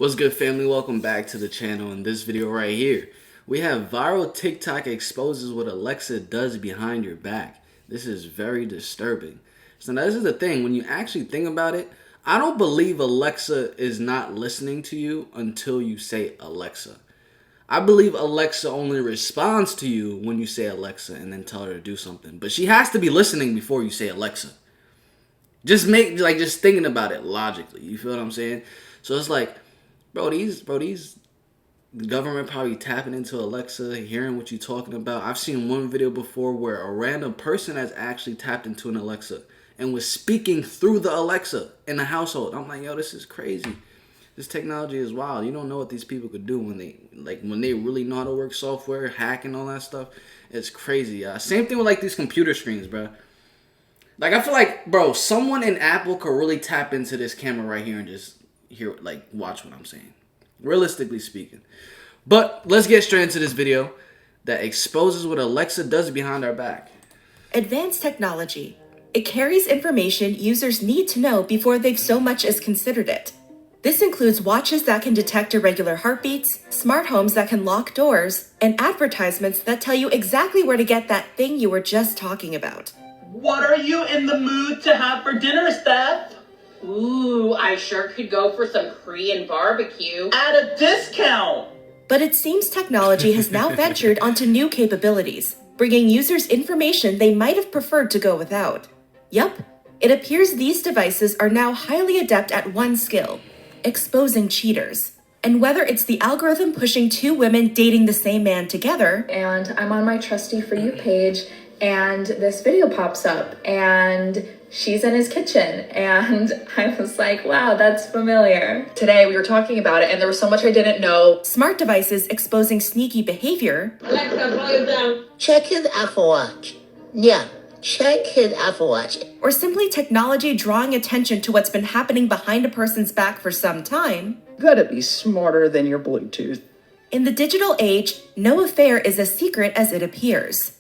What's good, family? Welcome back to the channel. In this video right here, we have viral TikTok exposes what Alexa does behind your back. This is very disturbing. So now this is the thing, when you actually think about it, I don't believe Alexa is not listening to you until you say Alexa. I believe Alexa only responds to you when you say Alexa and then tell her to do something. But she has to be listening before you say Alexa. Just thinking about it logically. You feel what I'm saying? So it's like, the government probably tapping into Alexa, hearing what you're talking about. I've seen one video before where a random person has actually tapped into an Alexa and was speaking through the Alexa in the household. I'm like, yo, this is crazy. This technology is wild. You don't know what these people could do when they really know how to work software, hack and all that stuff. It's crazy. Same thing with these computer screens, bro. I feel like, bro, someone in Apple could really tap into this camera right here and just watch what I'm saying, realistically speaking. But let's get straight into this video that exposes what Alexa does behind our back. Advanced technology. It carries information users need to know before they've so much as considered it. This includes watches that can detect irregular heartbeats, smart homes that can lock doors, and advertisements that tell you exactly where to get that thing you were just talking about. What are you in the mood to have for dinner, Steph? Ooh, I sure could go for some Korean barbecue. At a discount! But it seems technology has now ventured onto new capabilities, bringing users information they might have preferred to go without. Yup, it appears these devices are now highly adept at one skill: exposing cheaters. And whether it's the algorithm pushing two women dating the same man together, and I'm on my Trusty For You page, and this video pops up, and she's in his kitchen, and I was like, wow, that's familiar. Today we were talking about it, and there was so much I didn't know. Smart devices exposing sneaky behavior. Alexa, volume down. Check his Apple Watch. Yeah, check his Apple Watch. Or simply technology drawing attention to what's been happening behind a person's back for some time. You gotta be smarter than your Bluetooth. In the digital age, no affair is as secret as it appears.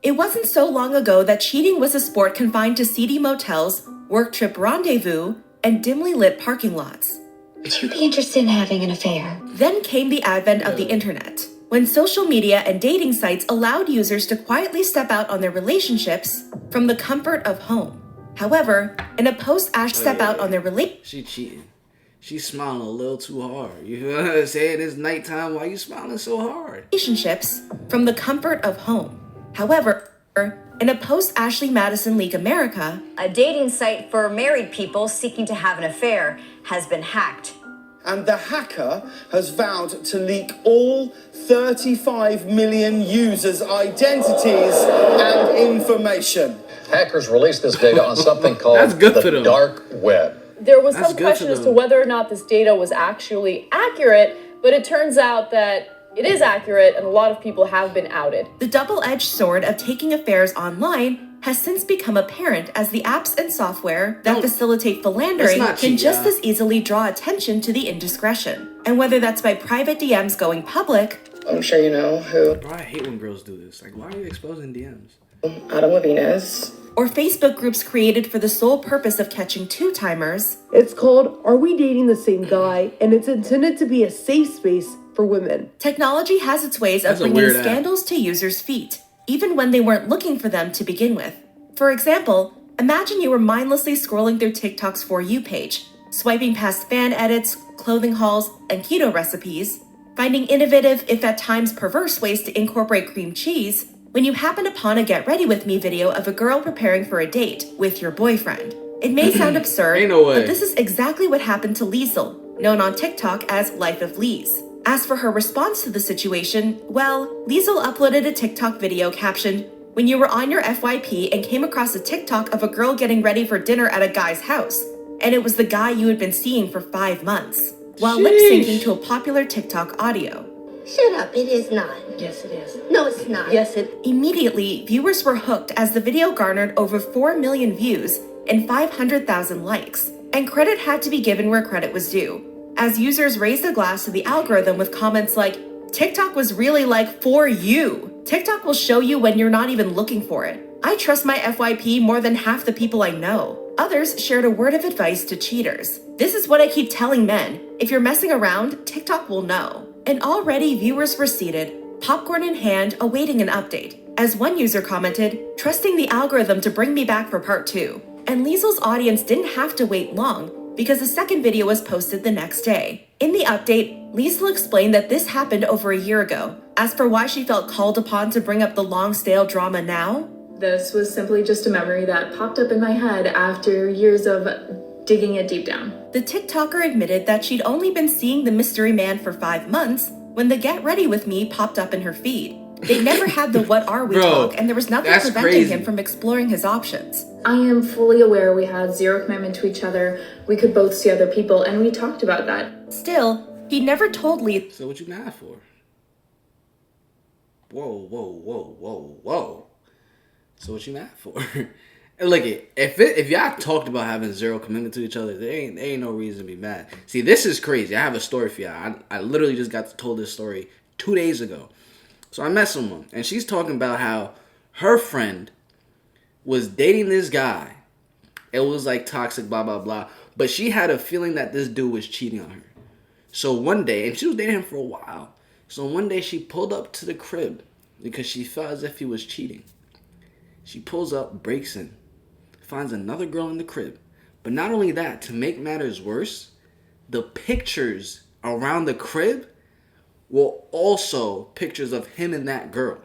It wasn't so long ago that cheating was a sport confined to seedy motels, work trip rendezvous, and dimly lit parking lots. Would you be interested in having an affair? Then came the advent of the internet, when social media and dating sites allowed users to quietly step out on their relationships from the comfort of home. However, in a post-Ash step out on their She cheating. She's smiling a little too hard. You know what I'm saying? It's nighttime. Why you smiling so hard? Relationships from the comfort of home. However, in a post-Ashley Madison League America, a dating site for married people seeking to have an affair has been hacked. And the hacker has vowed to leak all 35 million users' identities and information. Hackers released this data on something called the dark web. There was some question as to whether or not this data was actually accurate, but it turns out that it is accurate, and a lot of people have been outed. The double-edged sword of taking affairs online has since become apparent as the apps and software that facilitate philandering can just as easily draw attention to the indiscretion. And whether that's by private DMs going public, I'm sure you know who. Bro, I hate when girls do this. Why are you exposing DMs? Adam Levine is. Or Facebook groups created for the sole purpose of catching two-timers. It's called Are We Dating the Same Guy? And it's intended to be a safe space for women. Technology has its ways of bringing scandals to users' feet, even when they weren't looking for them to begin with. For example, imagine you were mindlessly scrolling through TikTok's For You page, swiping past fan edits, clothing hauls, and keto recipes, finding innovative, if at times perverse, ways to incorporate cream cheese, when you happen upon a Get Ready With Me video of a girl preparing for a date with your boyfriend. It may sound absurd, but this is exactly what happened to Liesel, known on TikTok as Life of Lies. As for her response to the situation, well, Liesel uploaded a TikTok video captioned, "When you were on your FYP and came across a TikTok of a girl getting ready for dinner at a guy's house, and it was the guy you had been seeing for 5 months," while lip-syncing to a popular TikTok audio. Shut up, it is not. Yes, it is. No, it's not. Yes, it. Immediately, viewers were hooked as the video garnered over 4 million views and 500,000 likes, and credit had to be given where credit was due, as users raised a glass to the algorithm with comments like, "TikTok was really like for you. TikTok will show you when you're not even looking for it. I trust my FYP more than half the people I know. Others shared a word of advice to cheaters. This is what I keep telling men. If you're messing around, TikTok will know. And already viewers were seated, popcorn in hand, awaiting an update. As one user commented, trusting the algorithm to bring me back for part 2. And Liesel's audience didn't have to wait long, because the second video was posted the next day. In the update, Liesel explained that this happened over a year ago. As for why she felt called upon to bring up the long stale drama now, this was simply just a memory that popped up in my head after years of digging it deep down. The TikToker admitted that she'd only been seeing the mystery man for 5 months when the Get Ready With Me popped up in her feed. They never had the What Are We talk, and there was nothing preventing him from exploring his options. I am fully aware we had zero commitment to each other. We could both see other people, and we talked about that. Still, he never told Lee. So what you mad for? Whoa. So what you mad for? And look, if y'all talked about having zero commitment to each other, there ain't no reason to be mad. See, this is crazy. I have a story for y'all. I literally just got told this story 2 days ago. So I met someone, and she's talking about how her friend was dating this guy. It was like toxic, blah, blah, blah. But she had a feeling that this dude was cheating on her. So one day, and she was dating him for a while. So one day she pulled up to the crib because she felt as if he was cheating. She pulls up, breaks in, finds another girl in the crib. But not only that, to make matters worse, the pictures around the crib were also pictures of him and that girl.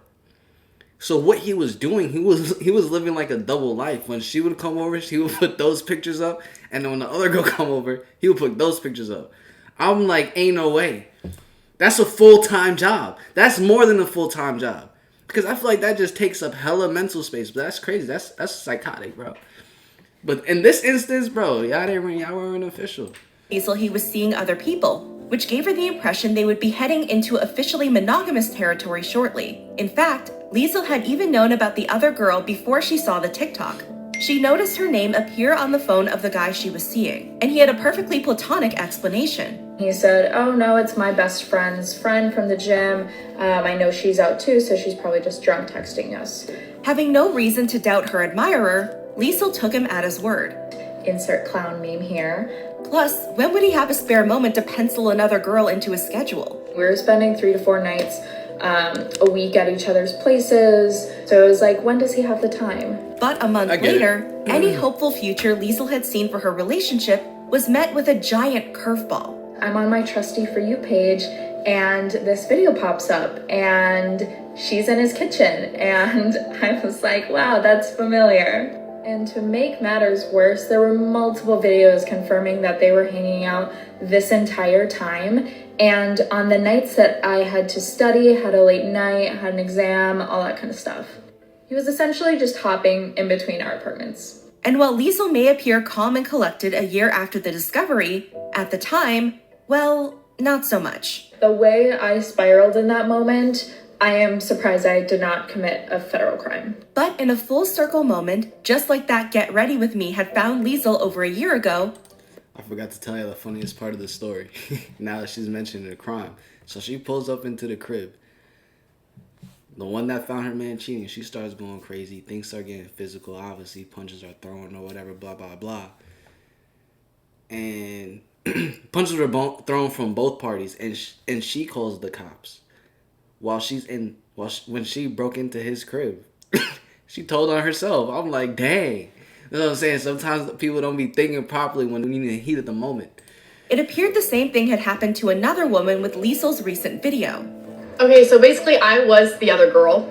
So what he was doing, he was living like a double life. When she would come over, she would put those pictures up, and then when the other girl come over, he would put those pictures up. I'm like, ain't no way. That's a full-time job. That's more than a full-time job. Because I feel like that just takes up hella mental space. But that's crazy. That's psychotic, bro. But in this instance, bro, y'all weren't official. Liesel, he was seeing other people, which gave her the impression they would be heading into officially monogamous territory shortly. In fact, Liesel had even known about the other girl before she saw the TikTok. She noticed her name appear on the phone of the guy she was seeing, and he had a perfectly platonic explanation. He said, oh no, it's my best friend's friend from the gym. I know she's out too, so she's probably just drunk texting us. Having no reason to doubt her admirer, Liesel took him at his word. Insert clown meme here. Plus, when would he have a spare moment to pencil another girl into his schedule? We were spending 3 to 4 nights a week at each other's places, so it was like, when does he have the time? But a month later, any hopeful future Liesel had seen for her relationship was met with a giant curveball. I'm on my trusty For You page, and this video pops up, and she's in his kitchen, and I was like, wow, that's familiar. And to make matters worse, there were multiple videos confirming that they were hanging out this entire time. And on the nights that I had to study, had a late night, had an exam, all that kind of stuff. He was essentially just hopping in between our apartments. And while Liesel may appear calm and collected a year after the discovery, at the time, well, not so much. The way I spiraled in that moment, I am surprised I did not commit a federal crime. But in a full circle moment, just like that Get Ready With Me had found Liesel over a year ago, I forgot to tell you the funniest part of the story. Now that she's mentioning a crime. So she pulls up into the crib. The one that found her man cheating, she starts going crazy. Things start getting physical. Obviously, punches are thrown or whatever, blah, blah, blah. And punches were thrown from both parties. And she calls the cops. When she broke into his crib. She told on herself. I'm like, dang. You know what I'm saying? Sometimes people don't be thinking properly when we need the heat of the moment. It appeared the same thing had happened to another woman with Liesel's recent video. Okay, so basically I was the other girl,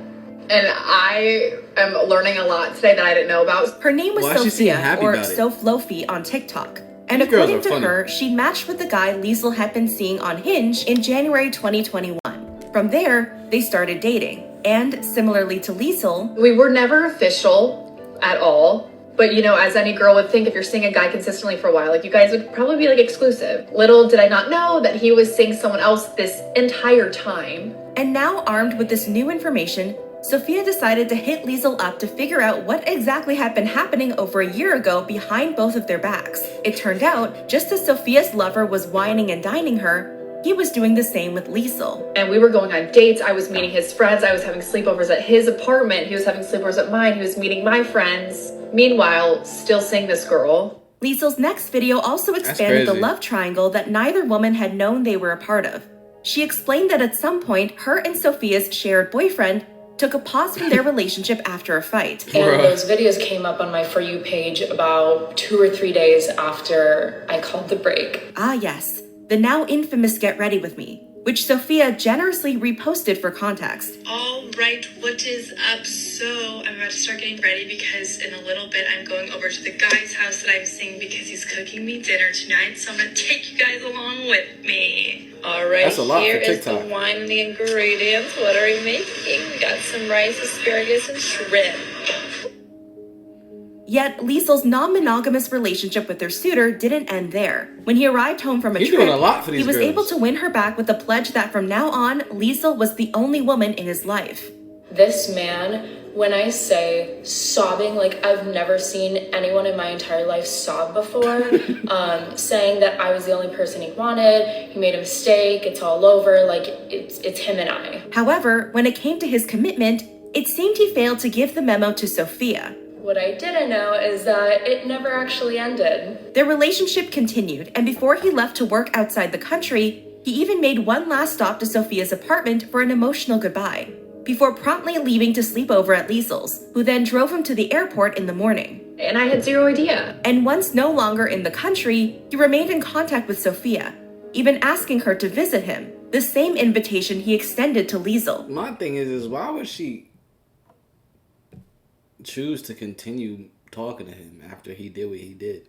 and I am learning a lot today that I didn't know about. Her name was Sophia, or Soflofi on TikTok. And according to her, she matched with the guy Liesel had been seeing on Hinge in January 2021. From there, they started dating. And similarly to Liesel, we were never official at all. But, you know, as any girl would think, if you're seeing a guy consistently for a while, like, you guys would probably be, like, exclusive. Little did I not know that he was seeing someone else this entire time. And now, armed with this new information, Sophia decided to hit Liesel up to figure out what exactly had been happening over a year ago behind both of their backs. It turned out, just as Sophia's lover was whining and dining her, he was doing the same with Liesl. And we were going on dates. I was meeting his friends. I was having sleepovers at his apartment. He was having sleepovers at mine. He was meeting my friends. Meanwhile, still seeing this girl. Liesl's next video also expanded the love triangle that neither woman had known they were a part of. She explained that at some point, her and Sophia's shared boyfriend took a pause from their relationship after a fight. And those videos came up on my For You page about 2 or 3 days after I called the break. Ah yes, the now infamous Get Ready With Me, which Sophia generously reposted for context. All right, what is up? So I'm about to start getting ready because in a little bit I'm going over to the guy's house that I'm seeing because he's cooking me dinner tonight. So I'm gonna take you guys along with me. All right, here is the wine and the ingredients. What are we making? We got some rice, asparagus, and shrimp. Yet, Liesl's non-monogamous relationship with their suitor didn't end there. When he arrived home from a trip, he was able to win her back with the pledge that from now on, Liesl was the only woman in his life. This man, when I say sobbing, like I've never seen anyone in my entire life sob before, saying that I was the only person he wanted, he made a mistake, it's all over, like it's him and I. However, when it came to his commitment, it seemed he failed to give the memo to Sophia. What I didn't know is that it never actually ended. Their relationship continued, and before he left to work outside the country, he even made one last stop to Sophia's apartment for an emotional goodbye, before promptly leaving to sleep over at Liesl's, who then drove him to the airport in the morning. And I had zero idea. And once no longer in the country, he remained in contact with Sophia, even asking her to visit him, the same invitation he extended to Liesl. My thing is why would she choose to continue talking to him after he did what he did?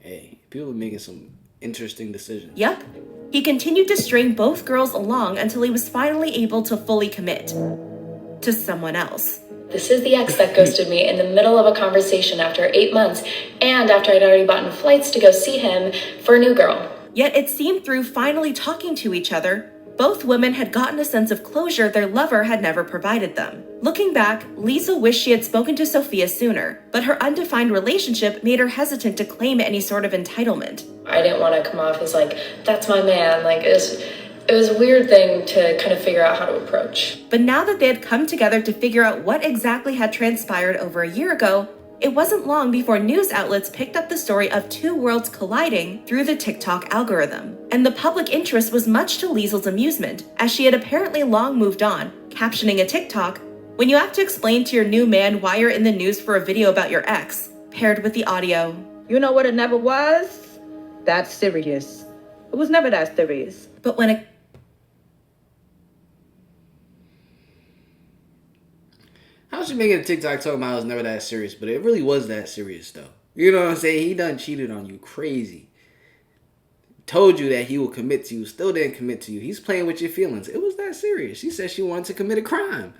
Hey, people are making some interesting decisions. Yep. He continued to string both girls along until he was finally able to fully commit to someone else. This is the ex that ghosted me in the middle of a conversation after 8 months and after I'd already bought flights to go see him for a new girl. Yet it seemed through finally talking to each other, both women had gotten a sense of closure their lover had never provided them. Looking back, Liesl wished she had spoken to Sophia sooner, but her undefined relationship made her hesitant to claim any sort of entitlement. I didn't want to come off as like, that's my man. Like, it was a weird thing to kind of figure out how to approach. But now that they had come together to figure out what exactly had transpired over a year ago, it wasn't long before news outlets picked up the story of two worlds colliding through the TikTok algorithm. And the public interest was much to Liesl's amusement, as she had apparently long moved on, captioning a TikTok, "When you have to explain to your new man why you're in the news for a video about your ex," paired with the audio. You know what it never was? That serious. It was never that serious. But when it How's she making a TikTok talking about it was never that serious? But it really was that serious, though. You know what I'm saying? He done cheated on you crazy. Told you that he will commit to you. Still didn't commit to you. He's playing with your feelings. It was that serious. She said she wanted to commit a crime.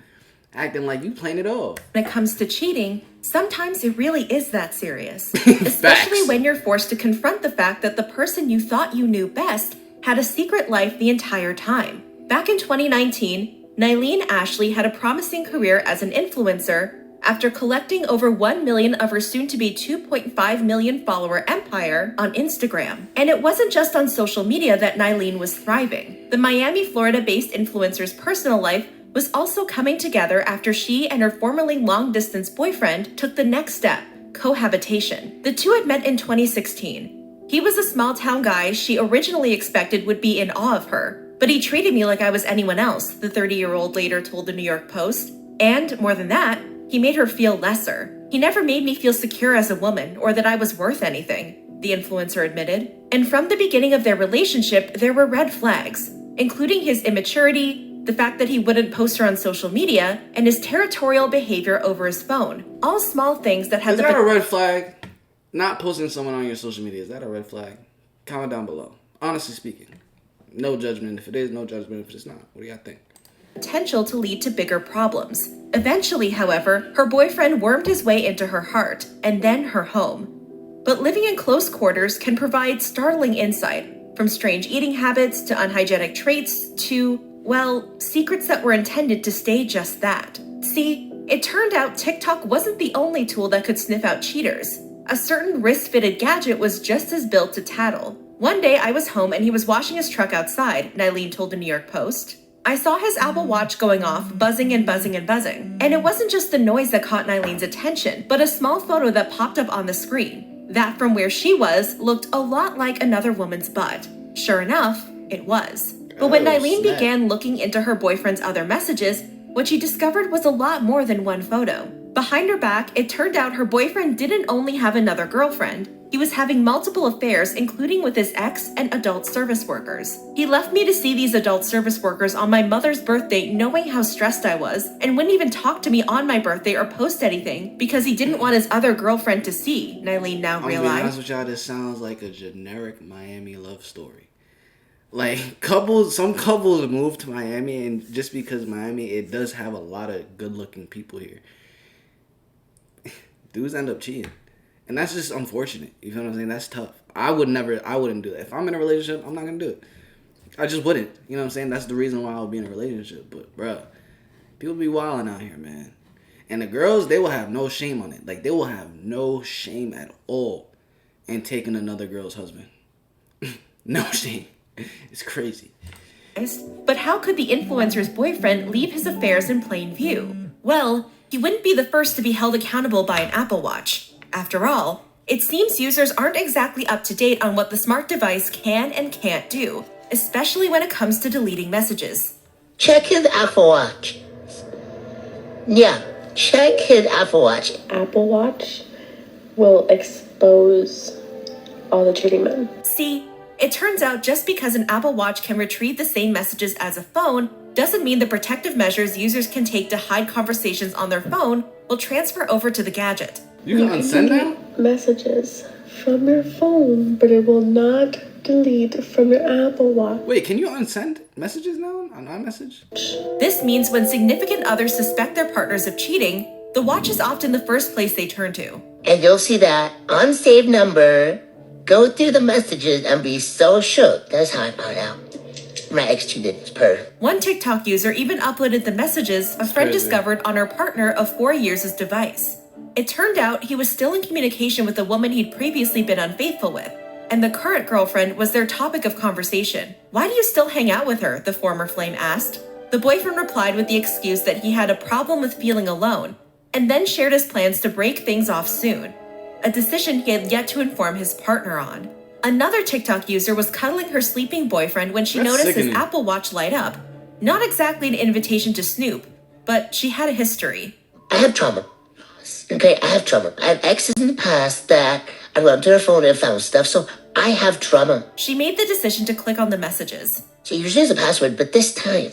Acting like you playing it off. When it comes to cheating, sometimes it really is that serious. Especially when you're forced to confront the fact that the person you thought you knew best had a secret life the entire time. Back in 2019, Nyleen Ashley had a promising career as an influencer after collecting over 1 million of her soon-to-be 2.5 million follower empire on Instagram. And it wasn't just on social media that Nyleen was thriving. The Miami, Florida-based influencer's personal life was also coming together after she and her formerly long-distance boyfriend took the next step, cohabitation. The two had met in 2016. He was a small-town guy she originally expected would be in awe of her, but he treated me like I was anyone else, the 30-year-old later told the New York Post. And, more than that, he made her feel lesser. He never made me feel secure as a woman or that I was worth anything, the influencer admitted. And from the beginning of their relationship, there were red flags, including his immaturity, the fact that he wouldn't post her on social media, and his territorial behavior over his phone. All small things that had Is that a red flag? Not posting someone on your social media, is that a red flag? Comment down below. Honestly speaking. No judgment if it is, no judgment if it's not. What do y'all think? Potential to lead to bigger problems. Eventually, however, her boyfriend wormed his way into her heart, and then her home. But living in close quarters can provide startling insight, from strange eating habits to unhygienic traits to, well, secrets that were intended to stay just that. See, it turned out TikTok wasn't the only tool that could sniff out cheaters. A certain wrist-fitted gadget was just as built to tattle. One day I was home and he was washing his truck outside, Nylene told the New York Post. I saw his Apple Watch going off, buzzing and buzzing and buzzing. And it wasn't just the noise that caught Nylene's attention, but a small photo that popped up on the screen. That from where she was looked a lot like another woman's butt. Sure enough, it was. But when Nylene began looking into her boyfriend's other messages, what she discovered was a lot more than one photo. Behind her back, it turned out her boyfriend didn't only have another girlfriend. He was having multiple affairs, including with his ex and adult service workers. He left me to see these adult service workers on my mother's birthday, knowing how stressed I was, and wouldn't even talk to me on my birthday or post anything because he didn't want his other girlfriend to see, Nylene now realized. I'm gonna be honest with y'all, this sounds like a generic Miami love story. Like, some couples move to Miami, and just because Miami, it does have a lot of good-looking people here. Dudes end up cheating. And that's just unfortunate. You feel what I'm saying? That's tough. I wouldn't do that. If I'm in a relationship, I'm not going to do it. I just wouldn't. You know what I'm saying? That's the reason why I would be in a relationship. But, bruh, people be wilding out here, man. And the girls, they will have no shame on it. Like, they will have no shame at all in taking another girl's husband. No shame. It's crazy. But how could the influencer's boyfriend leave his affairs in plain view? Well, he wouldn't be the first to be held accountable by an Apple Watch. After all, it seems users aren't exactly up to date on what the smart device can and can't do, especially when it comes to deleting messages. Check his Apple Watch. Yeah, check his Apple Watch. Apple Watch will expose all the cheating men. See, it turns out just because an Apple Watch can retrieve the same messages as a phone doesn't mean the protective measures users can take to hide conversations on their phone will transfer over to the gadget. You can unsend that? Messages from your phone, but it will not delete from your Apple Watch. Wait, can you unsend messages now on iMessage? This means when significant others suspect their partners of cheating, the watch is often the first place they turn to. And you'll see that unsaved number, go through the messages and be so shook. That's how I found out. My ex cheated per. One TikTok user even uploaded the messages a friend discovered on her partner of 4 years' device. It turned out he was still in communication with the woman he'd previously been unfaithful with, and the current girlfriend was their topic of conversation. Why do you still hang out with her? The former flame asked. The boyfriend replied with the excuse that he had a problem with feeling alone, and then shared his plans to break things off soon, a decision he had yet to inform his partner on. Another TikTok user was cuddling her sleeping boyfriend when she noticed his Apple Watch light up. Not exactly an invitation to snoop, but she had a history. I have trauma. Okay, I have trauma. I have exes in the past that I went to their phone and found stuff, so I have trauma. She made the decision to click on the messages. So usually there's a password, but this time,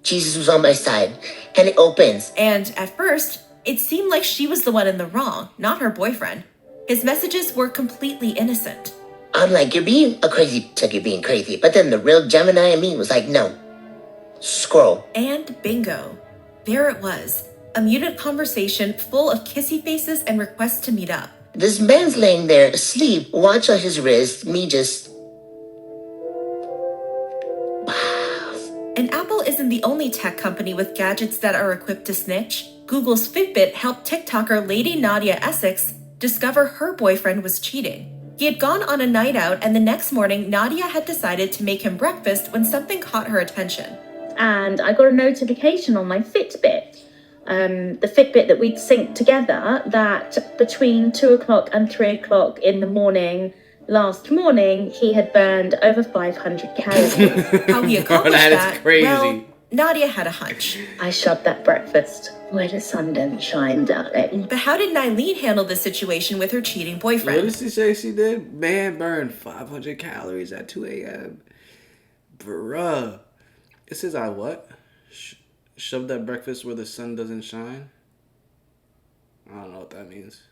Jesus was on my side, and it opens. And at first, it seemed like she was the one in the wrong, not her boyfriend. His messages were completely innocent. I'm like, you're being a crazy, so you're being crazy. But then the real Gemini in me was like, no. Scroll. And bingo. There it was. A muted conversation full of kissy faces and requests to meet up. This man's laying there asleep, watch on his wrist, me just... Wow. And Apple isn't the only tech company with gadgets that are equipped to snitch. Google's Fitbit helped TikToker Lady Nadia Essex discover her boyfriend was cheating. He had gone on a night out, and the next morning, Nadia had decided to make him breakfast when something caught her attention. And I got a notification on my Fitbit. The Fitbit that we'd synced together, that between 2 o'clock and 3 o'clock in the morning, last morning, he had burned over 500 calories. How he accomplished that is crazy. Well, Nadia had a hunch. I shoved that breakfast where the sun didn't shine, darling. But how did Nylene handle the situation with her cheating boyfriend? What did she say she did? Man burned 500 calories at 2 a.m. Bruh. It says I what? Shove that breakfast where the sun doesn't shine? I don't know what that means.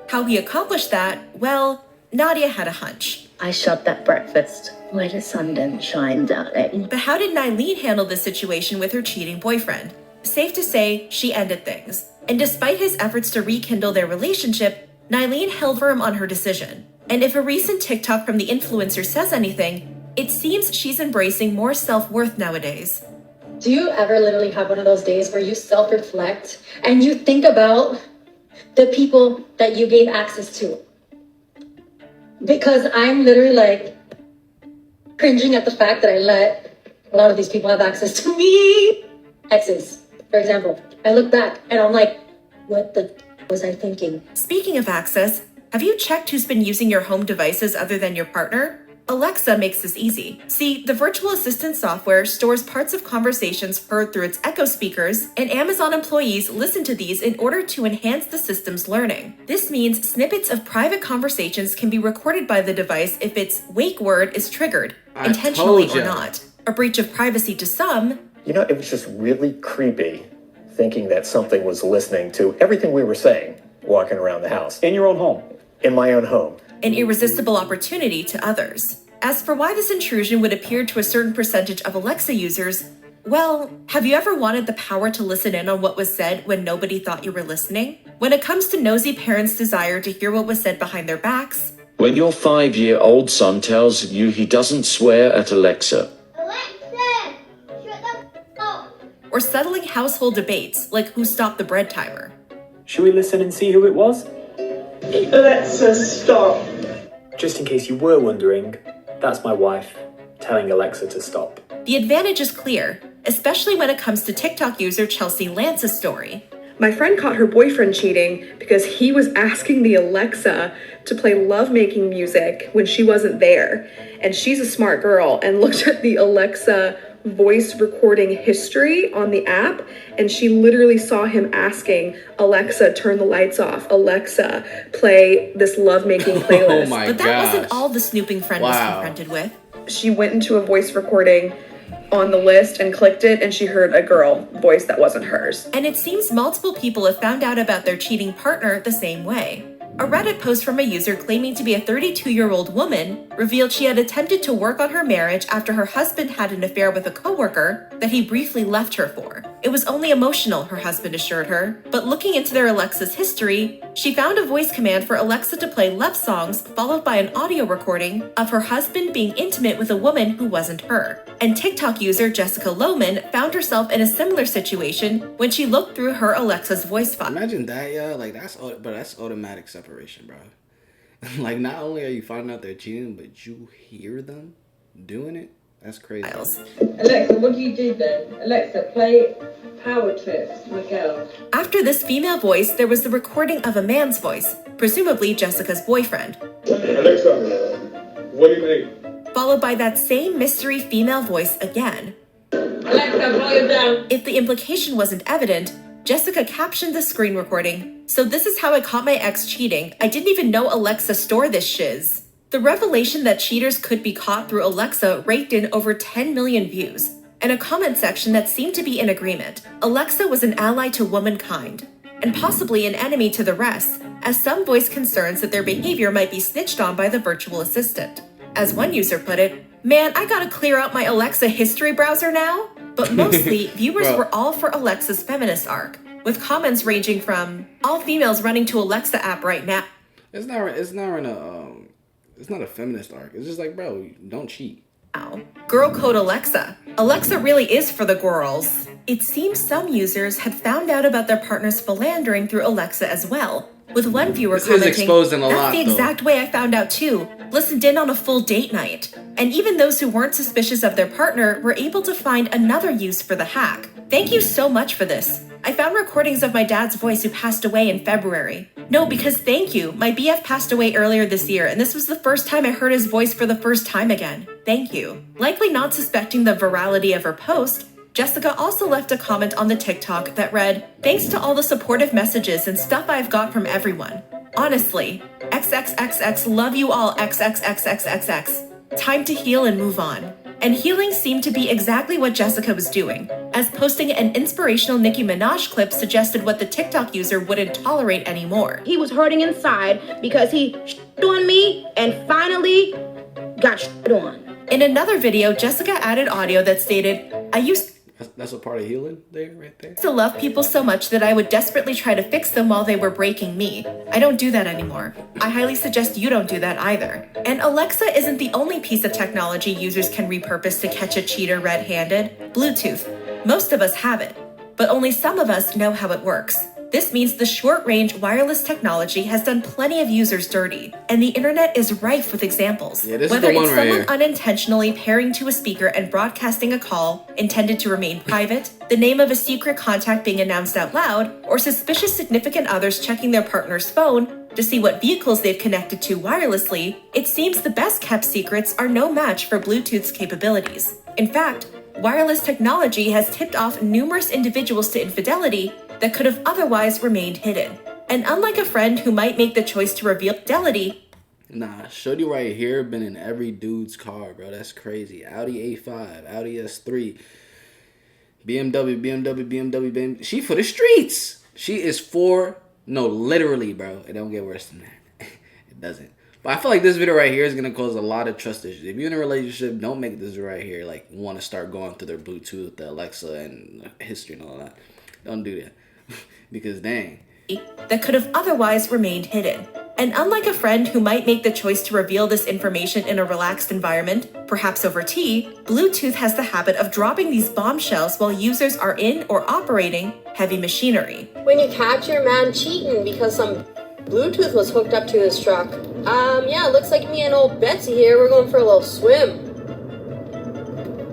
How he accomplished that? Well, Nadia had a hunch. I shoved that breakfast where the sun didn't shine, darling. But how did Nylene handle the situation with her cheating boyfriend? Safe to say, she ended things. And despite his efforts to rekindle their relationship, Nylene held firm on her decision. And if a recent TikTok from the influencer says anything, it seems she's embracing more self-worth nowadays. Do you ever literally have one of those days where you self-reflect and you think about the people that you gave access to? because I'm literally like cringing at the fact that I let a lot of these people have access to me. Exes, for example. I look back and I'm like, what the was I thinking? Speaking of access, have you checked who's been using your home devices other than your partner? Alexa makes this easy. See, the virtual assistant software stores parts of conversations heard through its Echo speakers, and Amazon employees listen to these in order to enhance the system's learning. This means snippets of private conversations can be recorded by the device if its wake word is triggered, intentionally or not. A breach of privacy to some. You know, it was just really creepy thinking that something was listening to everything we were saying walking around the house. In your own home. In my own home. An irresistible opportunity to others. As for why this intrusion would appear to a certain percentage of Alexa users, well, have you ever wanted the power to listen in on what was said when nobody thought you were listening? When it comes to nosy parents' desire to hear what was said behind their backs, when your 5-year-old son tells you he doesn't swear at Alexa, or settling household debates like who stopped the bread timer. Should we listen and see who it was? Alexa, stop. Just in case you were wondering, that's my wife telling Alexa to stop. The advantage is clear, especially when it comes to TikTok user Chelsea Lance's story. My friend caught her boyfriend cheating because he was asking the Alexa to play lovemaking music when she wasn't there. And she's a smart girl and looked at the Alexa voice recording history on the app, and she literally saw him asking Alexa, turn the lights off, Alexa, play this lovemaking playlist. Oh my But that gosh. wasn't all the snooping friend was confronted with. She went into a voice recording on the list and clicked it, and she heard a girl voice that wasn't hers. And it seems multiple people have found out about their cheating partner the same way. A Reddit post from a user claiming to be a 32-year-old woman revealed she had attempted to work on her marriage after her husband had an affair with a coworker that he briefly left her for. It was only emotional, her husband assured her, but looking into their Alexa's history, she found a voice command for Alexa to play love songs followed by an audio recording of her husband being intimate with a woman who wasn't her. And TikTok user Jessica Lohman found herself in a similar situation when she looked through her Alexa's voice file. Imagine that, yeah. Like that's automatic separation, bro. Like not only are you finding out they're cheating, but you hear them doing it. That's crazy. Alexa, what do you do then? Alexa, play Power Trips, Miguel. After this female voice, there was the recording of a man's voice, presumably Jessica's boyfriend. Alexa, what do you mean? Followed by that same mystery female voice again. Alexa, volume down. If the implication wasn't evident, Jessica captioned the screen recording. So this is how I caught my ex cheating. I didn't even know Alexa stored this shiz. The revelation that cheaters could be caught through Alexa raked in over 10 million views, and a comment section that seemed to be in agreement. Alexa was an ally to womankind, and possibly an enemy to the rest, as some voiced concerns that their behavior might be snitched on by the virtual assistant. As one user put it, man, I gotta clear out my Alexa history browser now? But mostly, viewers were all for Alexa's feminist arc, with comments ranging from, all females running to Alexa app right now. It's not a feminist arc. It's just like, bro, don't cheat. Girl code Alexa. Alexa really is for the girls. It seems some users had found out about their partner's philandering through Alexa as well, with one viewer commenting, that's the exact way I found out too. Listened in on a full date night. And even those who weren't suspicious of their partner were able to find another use for the hack. Thank you so much for this. I found recordings of my dad's voice who passed away in February. No, because thank you. My BF passed away earlier this year, and this was the first time I heard his voice for the first time again. Thank you. Likely not suspecting the virality of her post, Jessica also left a comment on the TikTok that read, thanks to all the supportive messages and stuff I've got from everyone. Honestly, XXXX love you all XXXXXX. Time to heal and move on. And healing seemed to be exactly what Jessica was doing, as posting an inspirational Nicki Minaj clip suggested what the TikTok user wouldn't tolerate anymore. He was hurting inside because he shit on me and finally got shit on. In another video, Jessica added audio that stated, I used That's a part of healing there, right there. to love people so much that I would desperately try to fix them while they were breaking me. I don't do that anymore. I highly suggest you don't do that either. And Alexa isn't the only piece of technology users can repurpose to catch a cheater red-handed. Bluetooth. Most of us have it, but only some of us know how it works. This means the short-range wireless technology has done plenty of users dirty, and the internet is rife with examples. Yeah, this Whether is the one it's right someone here. unintentionally pairing to a speaker and broadcasting a call intended to remain private, the name of a secret contact being announced out loud, or suspicious significant others checking their partner's phone to see what vehicles they've connected to wirelessly, it seems the best-kept secrets are no match for Bluetooth's capabilities. In fact, wireless technology has tipped off numerous individuals to infidelity that could have otherwise remained hidden. And unlike a friend who might make the choice to reveal fidelity, nah, shorty right here been in every dude's car, bro. That's crazy. Audi A5, Audi S3, BMW. She for the streets. She is for, no, literally, bro. It don't get worse than that. It doesn't. But I feel like this video right here is going to cause a lot of trust issues. If you're in a relationship, don't make this right here like want to start going through their Bluetooth, the Alexa, and history and all that. Don't do that. Because dang. that could have otherwise remained hidden. And unlike a friend who might make the choice to reveal this information in a relaxed environment, perhaps over tea, Bluetooth has the habit of dropping these bombshells while users are in or operating heavy machinery. When you catch your man cheating because some Bluetooth was hooked up to his truck, yeah, looks like me and old Betsy here, we're going for a little swim.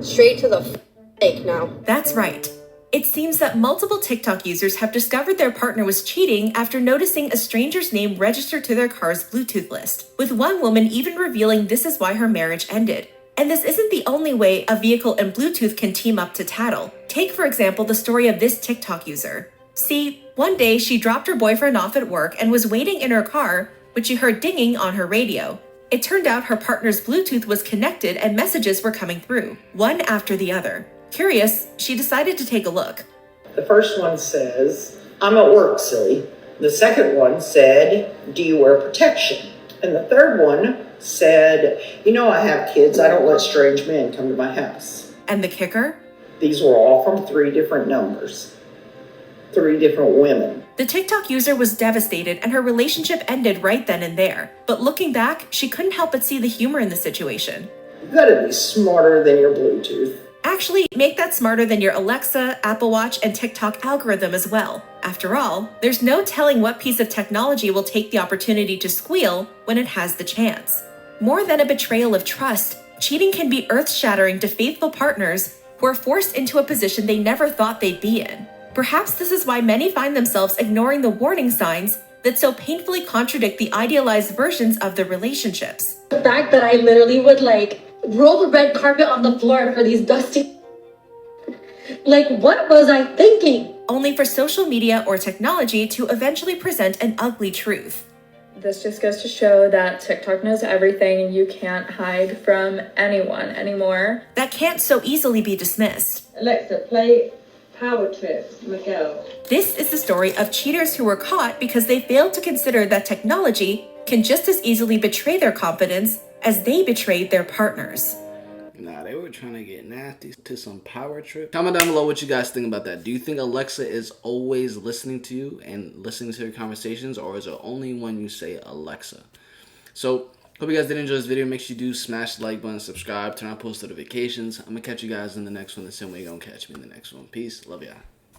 Straight to the lake now. That's right. It seems that multiple TikTok users have discovered their partner was cheating after noticing a stranger's name registered to their car's Bluetooth list, with one woman even revealing this is why her marriage ended. And this isn't the only way a vehicle and Bluetooth can team up to tattle. Take, for example, the story of this TikTok user. See, one day she dropped her boyfriend off at work and was waiting in her car when she heard dinging on her radio. It turned out her partner's Bluetooth was connected and messages were coming through, one after the other. Curious, she decided to take a look. The first one says, I'm at work, silly. The second one said, do you wear protection? And the third one said, you know I have kids, I don't let strange men come to my house. And the kicker? These were all from 3 different numbers. 3 different women. The TikTok user was devastated and her relationship ended right then and there. But looking back, she couldn't help but see the humor in the situation. You gotta be smarter than your Bluetooth. Actually, make that smarter than your Alexa, Apple Watch, and TikTok algorithm as well. After all, there's no telling what piece of technology will take the opportunity to squeal when it has the chance. More than a betrayal of trust, cheating can be earth-shattering to faithful partners who are forced into a position they never thought they'd be in. Perhaps this is why many find themselves ignoring the warning signs that so painfully contradict the idealized versions of their relationships. The fact that I literally would roll the red carpet on the floor for these dusty... what was I thinking? Only for social media or technology to eventually present an ugly truth. This just goes to show that TikTok knows everything and you can't hide from anyone anymore. That can't so easily be dismissed. Alexa, play Power Trips, Miguel. This is the story of cheaters who were caught because they failed to consider that technology can just as easily betray their confidence as they betrayed their partners. Nah, they were trying to get nasty to some power trip. Comment down below what you guys think about that. Do you think Alexa is always listening to you and listening to your conversations, or is it only when you say Alexa? So, hope you guys did enjoy this video. Make sure you do smash the like button, subscribe, turn on post notifications. I'm going to catch you guys in the next one the same way you're going to catch me in the next one. Peace. Love y'all.